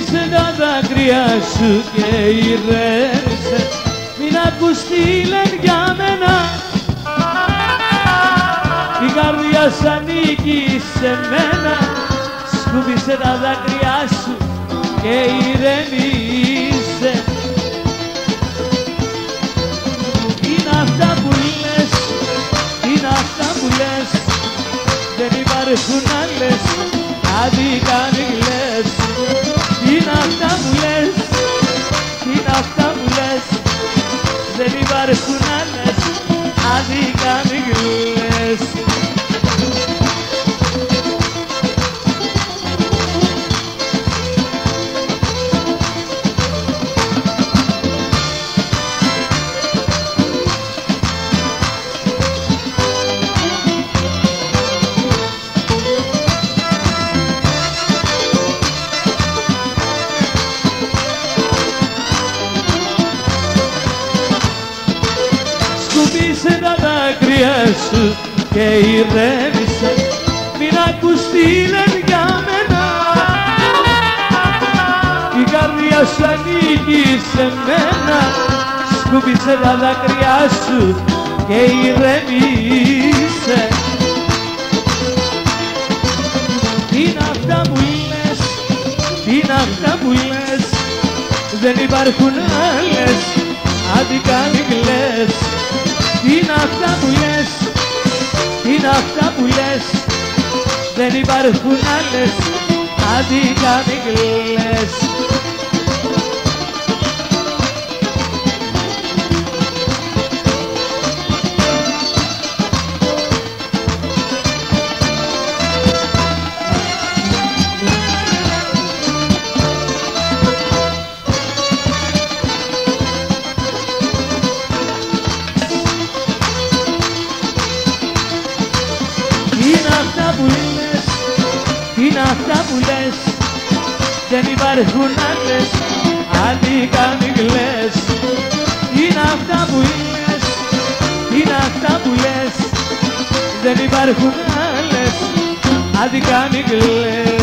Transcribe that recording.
Σκούπισε τα δάκρυα σου και ηρέμησε, μην ακούς τι λένε για μένα. Η καρδιά σου ανήκει σε μένα. Σκούπισε τα δάκρυά σου και ηρέμησε. Είναι αυτά που λες, είναι αυτά που λες, δεν υπάρχουν άλλες, άδικα μη κλαις. Είναι αυτά που λες, είναι αυτά που λες, δεν υπάρχουν άλλες, άδικα μη κλαις. Σκουπίσε τα δάκρυα σου και ηρέμησε, μην ακούς τι λένε για μένα. Η καρδιά σου ανήκει σε μένα. Σκουπίσε τα δάκρυά σου και ηρέμησε. Είναι αυτά που λες, είναι αυτά που λες, δεν υπάρχουν άλλες, άδικα μη κλαις. Είναι αυτά που λες, είναι αυτά που λες, δεν υπάρχουν άλλες, άδικα μη κλαις. Είναι αυτά που λες, είναι αυτά που λες, δεν υπάρχουν άλλες, άδικα μη κλαις. Είναι αυτά που λες, είναι αυτά που λες, δεν υπάρχουν άλλες, άδικα μη κλαις.